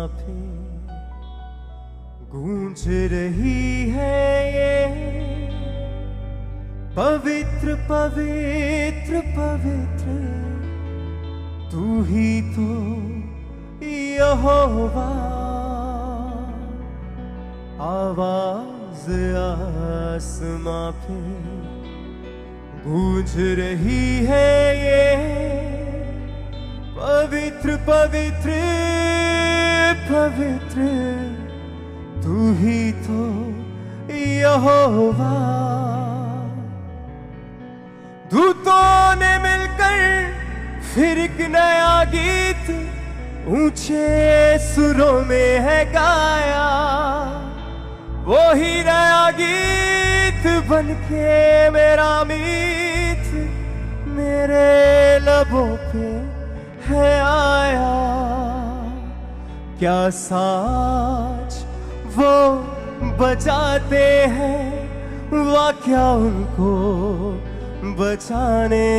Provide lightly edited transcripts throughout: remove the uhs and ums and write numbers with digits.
पे गूंज रही है ये पवित्र पवित्र पवित्र, तू ही तो यहोवा। आवाज आसमां पे गूंज रही है ये पवित्र पवित्र पवित्र, तू ही तो यहोवा। दूतों ने मिलकर फिर एक नया गीत ऊंचे सुरों में है गाया। वो ही नया गीत बनके मेरा मीत मेरे लबों पे है आया। क्या साज वो बजाते हैं, वाह क्या उनको बचाने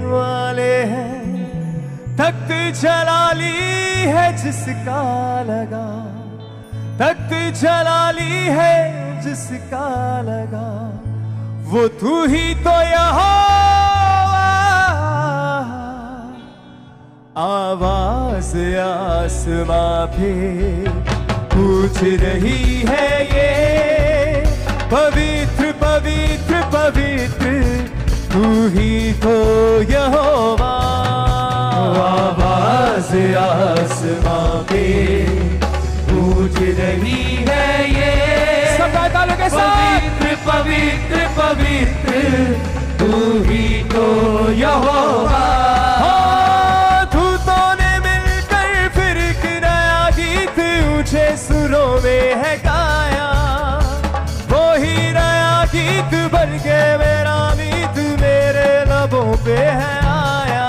वाले हैं। तख्त जलाली है जिसका लगा, तख्त जलाली है जिसका लगा, वो तू ही तो यहोवा। आवाज आसमां पे पूछ रही है ये पवित्र पवित्र पवित्र, तू ही तो यहोवा। आवाज आसमां पे गूंज रही है ये सब तालों के साथ, पवित्र पवित्र पवित्र, तू ही तो यहोवा। दूतों ने मिलकर फिर एक नया गीत ऊंचे सुरों में है गाया। वो ही नया गीत बन के मेरा मीत मेरे लबों पे है आया।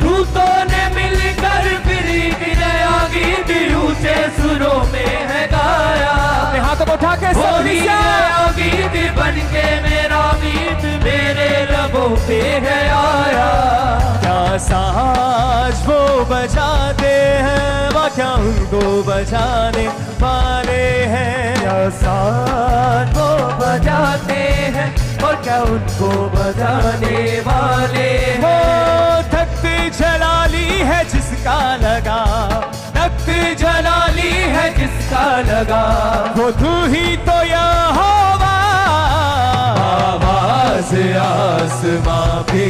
दूतों ने मिलकर फिर एक नया गीत ऊंचे सुरों में है गाया। अपने हाथों को उठा के वो ही नया गीत बन के मेरा मीत मेरे लबों पे है आया। क्या साज वो बजाते हैं, वाह क्या उनको बजाने वाले हैं। क्या साज वो बजाते हैं और क्या उनको बजाने वाले वो हैं। तख्त जलाली है जिसका लगा, तख्त जलाली है जिसका लगा, वो तू ही तो यहोवा। आवाज आसमां पे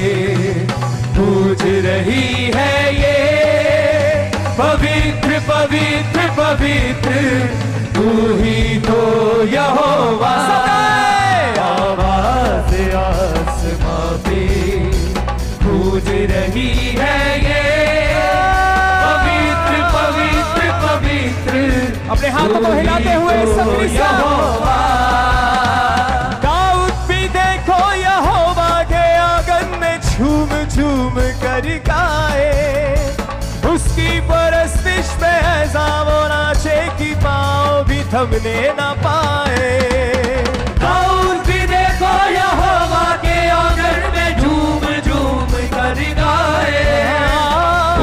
गूंज रही है ये पवित्र पवित्र पवित्र, तू ही तो यहोवा। आवाज आसमां पे गूंज रही है ये पवित्र पवित्र पवित्र, अपने हाथों को हिलाते हुए सब यहोवा। दाऊद भी देखो यहोवा के आंगन में झूम झूम कर गाए। उसकी परस्तिश में ऐसा वो नाचे कि पाँव भी थमने न पाए। दाऊद भी देखो यहोवा के आंगन में झूम झूम कर गाए।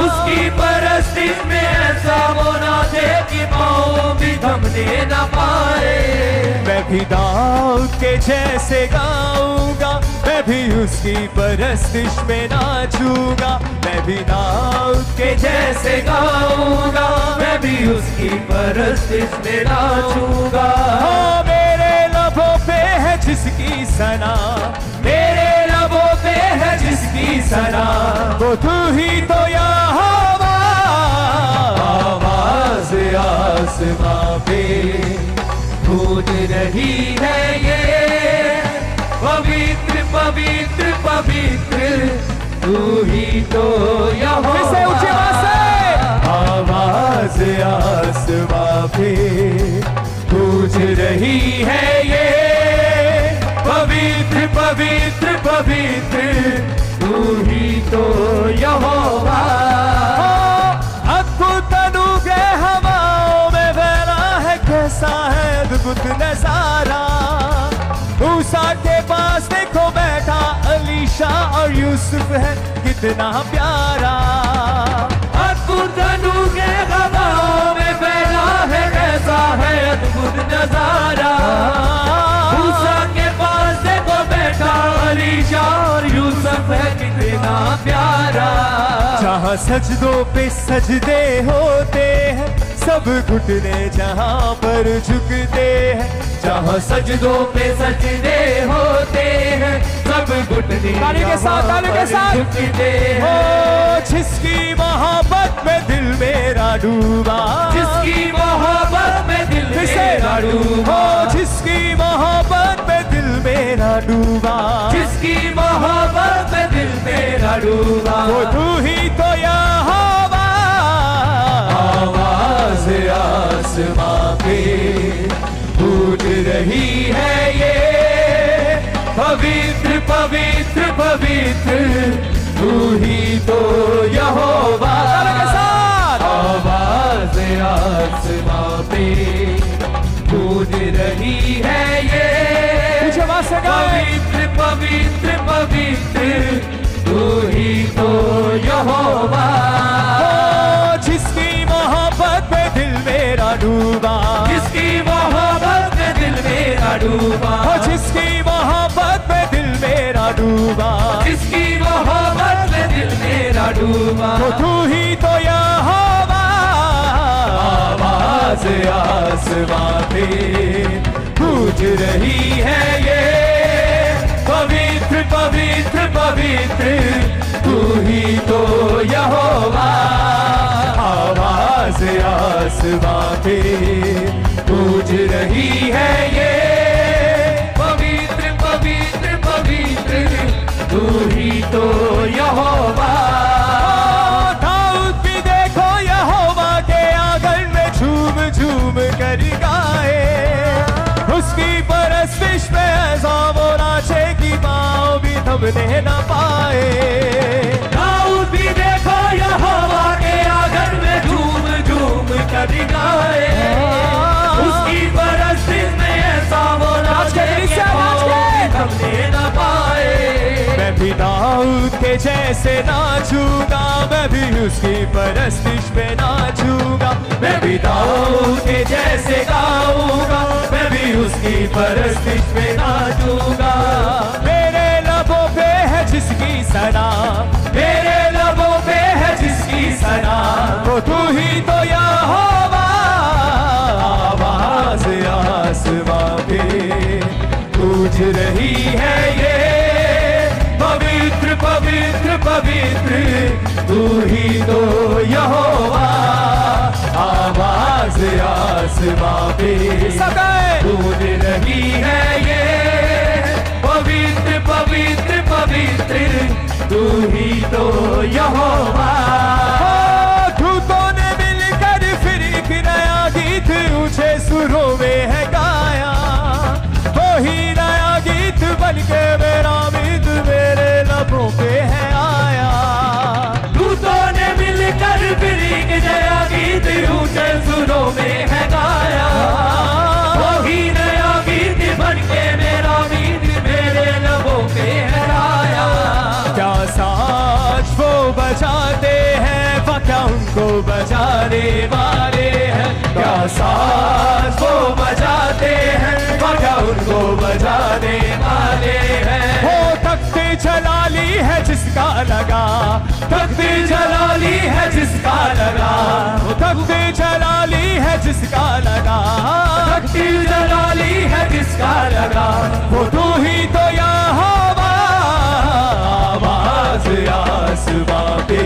उसकी परस्तिश में ऐसा वो नाचे कि पाँव भी थमने न पाए। मैं भी दाऊद के जैसे गाऊंगा, मैं भी उसकी परस्तिश में नाचूंगा। मैं भी दाऊद के जैसे गाऊंगा, मैं भी उसकी परस्तिश में नाचूंगा। हो मेरे लबों पे है जिसकी सना, मेरे लबों पे है जिसकी सना, वो तू ही तो यहोवा। आवाज आसमां पे गूंज रही है ये पवित्र पवित्र पवित्र, तू ही तो यहोवा। ऊंची आवाज से आवाज आसमां पे गूंज रही है ये पवित्र पवित्र पवित्र, तू ही तो यहोवा। अद्भुत अनुग्रह हवाओं में फैला है, कैसा है अद्भुत नजारा। मूसा के पास देखो बैठा अलीशा और यूसुफ है कितना प्यारा। अद्भुत अनुग्रह हवाओं में जहाँ सजदों पे सजदे होते हैं, सब घुटने जहाँ पर झुकते हैं। जहाँ सजदों पे सजदे होते हैं, सब घुटने ताली के साथ, ताली के साथ। झुकते ओ हैं। जिसकी मोहब्बत में दिल मेरा डूबा, जिसकी मोहब्बत में दिल मेरा डूबा, ओ जिसकी मोहब्बत में दिल मेरा डूबा, जिसकी मोहब्बत में दिल मेरा डूबा, वो तू ही तो यहोवा। आवाज़ आसमां पे गूंज रही है ये, पवित्र पवित्र पवित्र तू ही तो यहोवा। आवाज़ आसमां पे गूंज रही है ये, पवित्र पवित्र पवित्र तू ही तो यहोवा। जिसकी मोहब्बत में दिल मेरा डूबा, जिसकी मोहब्बत में दिल मेरा डूबा, जिसकी मोहब्बत में दिल मेरा डूबा, जिसकी मोहब्बत में दिल मेरा डूबा, तो तू ही तो यहोवा। आवाज़ आसमां पे गूंज रही है ये, पवित्र पवित्र पवित्र तू ही तो यहोवा। आवाज़ आसमां पे गूंज रही है ये, पवित्र पवित्र पवित्र तू ही तो यहोवा। दाऊद भी देखो यहोवा के आंगन में झूम झूम कर गाए, उसकी परस्तिश में ऐसा वो नाचे कि पाँव भी थमने न पाए। दाऊद भी देखो यहोवा के आंगन में झूम झूम कर गाए, उसकी परस्तिश में ऐसा वो नाचे कि पाँव भी थमने न पाए। मैं भी दाऊद के जैसे नाचूंगा, मैं भी उसकी परस्तिश में नाचूंगा। मैं भी दाऊद के जैसे गाऊंगा, मैं भी उसकी परस्तिश में नाचूंगा। मेरे लबों पे है जिसकी सना, मेरे लबों पे है जिसकी सना, तो तू ही तो यहोवा। आवाज़ आसमां पे गूंज रही है ये, पवित्र पवित्र पवित्र तू ही तो यहोवा। आवाज़ आसमां पे गूंज रही है ये, पवित्र पवित्र पवित्र तू ही तो यहोवा। दूतों ने मिलकर फिर एक नया गीत ऊंचे सुरों में है गाया, वही नया गीत बनके मेरा मीत मेरे लबों पे है आया। दूतों ने मिलकर फिर एक नया गीत ऊंचे सुरों में है गाया, वही नया गीत बनके मेरा मीत मेरे लबों पे है आया। क्या साज वो बजाते हैं, क्या उनको बजाने वाले हैं। क्या साज वो बजाते हैं, क्या उनको बजाने वाले हैं। वो तख्त जलाली है जिसका लगा, तख्त जलाली है जिसका लगा, वो तख्त जलाली है जिसका लगा, तख्त जलाली है जिसका लगा, वो तू ही तो यहोवा। आवाज़ आसमां पे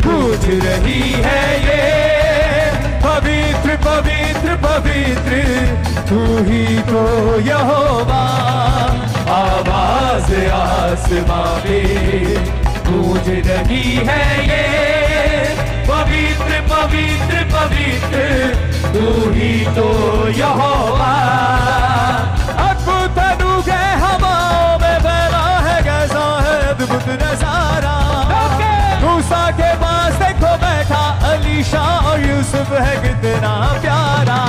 गूंज रही है ये, पवित्र पवित्र पवित्र तू ही तो यहोवा। आवाज़ आसमां पे गूंज रही है ये, पवित्र पवित्र पवित्र तू ही तो यहोवा। अद्भुत अनुग्रह हवाओं में फैला है, कैसा है अद्भुत नजारा। मूसा के पास देखो बैठा अलीशा और यूसुफ है कितना प्यारा।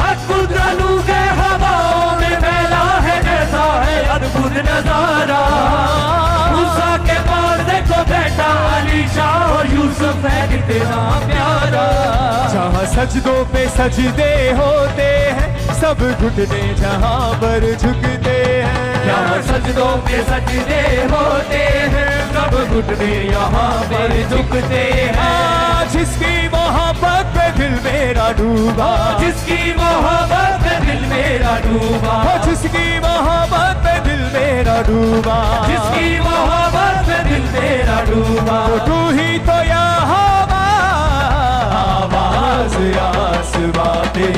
अद्भुत अनुग्रह हवाओं में फैला है, कैसा है अद्भुत नजारा। मूसा के पास देखो बैठा अलीशा और यूसुफ है कितना प्यारा। जहाँ सजदों पे सजदे होते हैं, सब घुटने जहाँ पर झुकते हैं। जहाँ सजदों पे सजदे होते हैं, सब घुटने यहाँ पर झुकते हैं। जिसकी मोहब्बत पे दिल मेरा डूबा, जिसकी मोहब्बत में दिल मेरा डूबा, जिसकी मोहब्बत पे दिल मेरा डूबा, जिसकी मोहब्बत में दिल मेरा डूबा, तू ही तो यहाँ आवाज आसमां पे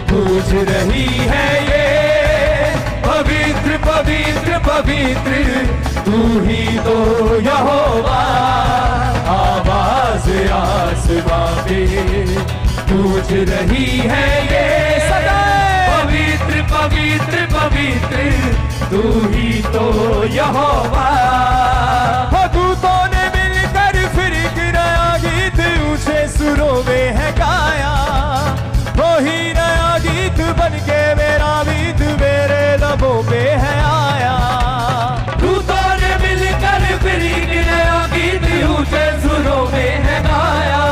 गूंज रही है ये, पवित्र पवित्र पवित्र तू ही तो यहोवा। आवाज आसमां पे गूंज रही है ये, पवित्र पवित्र पवित्र तू ही तो यहोवा। दूतों ने मिलकर फिर एक नया गीत ऊंचे सुरों में है गाया, वही नया गीत बन के मेरा गीत मेरे लबों पे है आया। दूतों ने मिलकर फिर एक नया गीत ऊंचे सुरों में है गाया,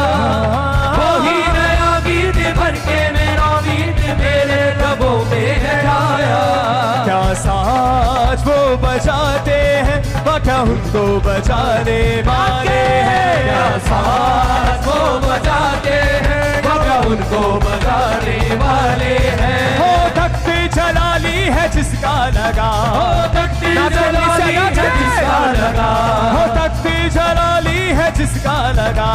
वही नया गीत बन के मेरा गीत मेरे लबों पे है आया। क्या साज वो बजाते हैं, क्या उनको बजाने वाले हैं। क्या साज वो बजाते हैं, क्या उनको बजाने वाले हैं। हो तख्त जलाली है जिसका लगा, हो तख्त जलाली है जिसका लगा, हो तख्त जलाली है जिसका लगा,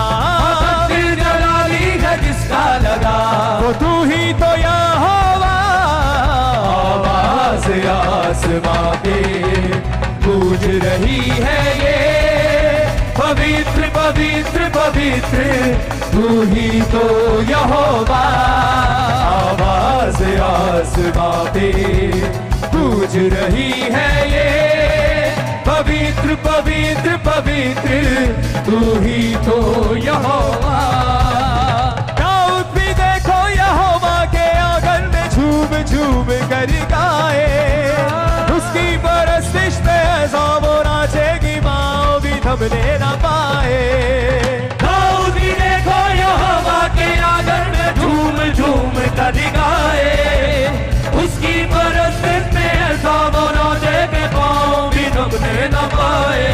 तख्त जलाली है जिसका लगा, वो तू ही तो यहोवा। आवाज आसमां पे गूंज रही है ये, पवित्र पवित्र पवित्र तू ही तो यहोवा। आवाज आसमां पे गूंज रही है ये, पवित्र पवित्र पवित्र तू ही तो यहोवा। दाऊद भी देखो यहोवा के आंगन में झूम झूम कर गाए, उसकी परस्तिश पे ऐसा वो नाचेगी माँ भी थमने न पाए। दाऊद भी देखो यहोवा के आंगन में झूम झूम कर गाए, उसकी परस्तिश में ऐसा वो नाचे के पाँव भी थमने न पाए।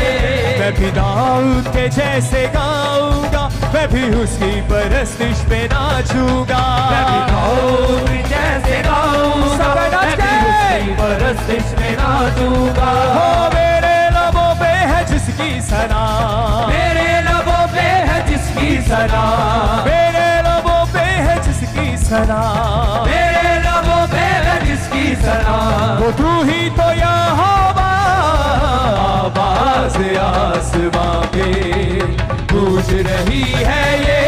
मैं भी दाऊद के जैसे गाऊंगा, मैं भी उसकी परस्तिश पे नाचूंगा। मैं भी दाऊद जैसे गाऊंगा, मैं भी उसकी परस्तिश में नाचूंगा। हो मेरे लबों पे है जिसकी सना, मेरे लबों पे है जिसकी सना, मेरे लबों पे है जिसकी सना, मेरे लबों पे है जिसकी सना, वो तू ही तो यहोवा। आवाज आसमां पे गूंज रही है ये,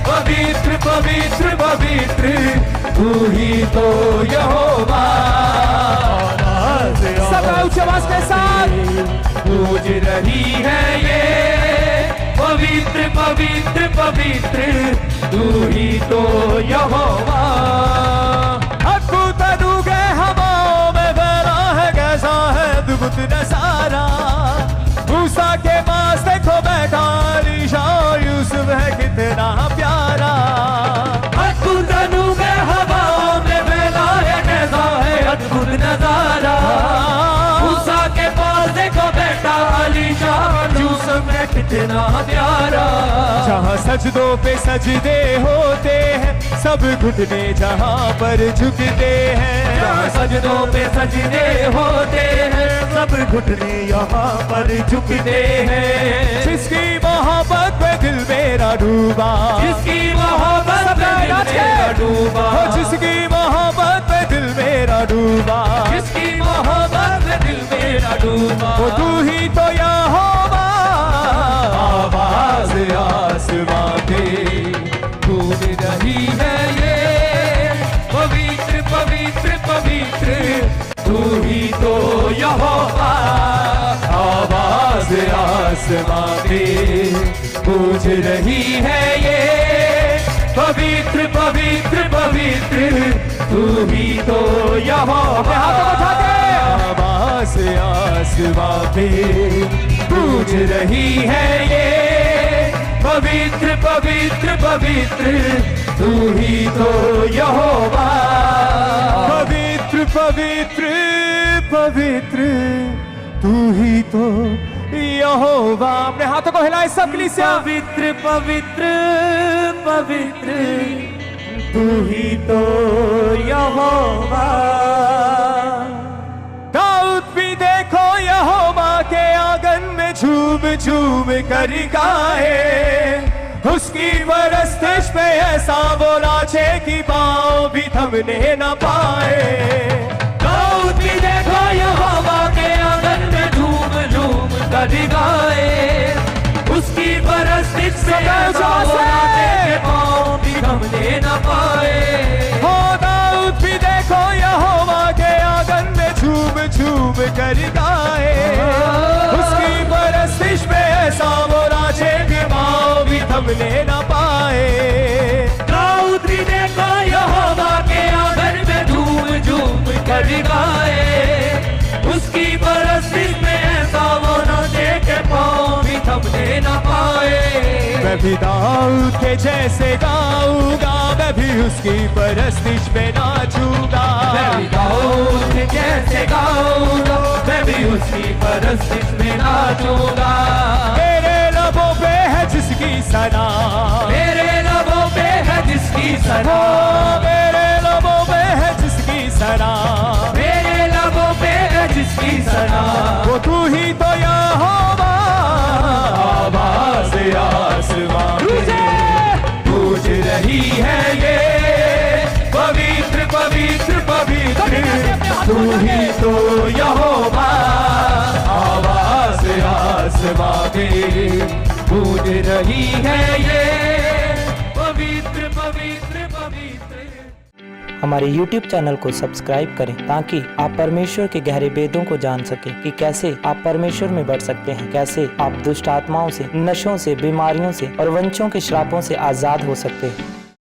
पवित्र पवित्र पवित्र तू ही तो यहोवा। सब ऊंची आवाज के साथ गूंज रही है ये, पवित्र पवित्र पवित्र तू ही तो यहोवा। अद्भुत अनूठे हवाओं में फैला है कैसा है अद्भुत नजारा, मूसा के पास देखो बैठा अलीशा और यूसुफ है कितना प्यारा। अद्भुत अनूठे हवाओं में फैला है कैसा है अद्भुत नजारा, मूसा के पास देखो बैठा अलीशा यूसुफ है कितना प्यारा। जहाँ सजदों पे सजदे होते हैं, सब घुटने जहाँ पर झुकते हैं। जहाँ सजदों पे सजदे होते हैं, सब घुटने यहाँ पर झुकते हैं। जिसकी मोहब्बत पे दिल मेरा डूबा, जिसकी मोहब्बत में दिल मेरा डूबा, हो जिसकी मोहब्बत पे दिल मेरा डूबा, जिसकी मोहब्बत में दिल मेरा डूबा, वो तू ही तो यहोवा। आवाज आसमां पे गूंज रही है ये, पवित्र पवित्र पवित्र तू ही तो यहोवा। आवाज आसमां पे गूंज रही है ये, पवित्र पवित्र पवित्र तू ही तो यहोवा। आवाज आसमां पे गूंज रही है ये, पवित्र पवित्र पवित्र तू ही तो यहोवा पवित्र पवित्र पवित्र तू ही तो यहोवा। अपने हाथों को हिलाए सब कलीसिया। पवित्र पवित्र पवित्र तू ही तो यहोवा। दाऊद भी देखो यहोवा के आंगन में झूम झूम कर गाए, उसकी परस्तिश पे ऐसा वो नाचे कि पाँव भी थमने न पाए। दाऊद भी देखो यहोवा के आंगन में झूम झूम कर गाए, उसकी परस्तिश से ऐसा वो नाचे कि पाँव भी थमने न पाए। हो दाऊद भी देखो यहोवा के आंगन में झूम झूम कर गाए, उसकी परस्तिश में ऐसा वो नाचे कि पाँव भी थमने न पाए। दाऊद भी देखो यहोवा के आंगन में झूम झूम कर गाए, उसकी परस्तिश में ऐसा वो नाचे के पाँव भी थमने न पाए। मैं भी दाऊद के जैसे गाऊंगा, मैं भी उसकी परस्तिश में नाचूंगा। मैं भी दाऊद के जैसे गाऊंगा, मैं भी उसकी परस्तिश में नाचूंगा। मेरे लबों पे है जिसकी सना, मेरे लबों पे है जिसकी सना, मेरे लबों पे है जिसकी सना, मेरे लबों पे है जिसकी सना, वो तू ही तो यहोवा। आवाज़ आसमां में गूंज रही है ये पवित्र पवित्र पवित्र तू ही तो यहोवा। आवाज़ आसमां में गूंज रही है ये पवित्र पवित्र पवित्र। हमारे YouTube चैनल को सब्सक्राइब करें ताकि आप परमेश्वर के गहरे वेदों को जान सकें कि कैसे आप परमेश्वर में बढ़ सकते हैं, कैसे आप दुष्ट आत्माओं से, नशों से, बीमारियों से और वंशों के श्रापों से आजाद हो सकते हैं।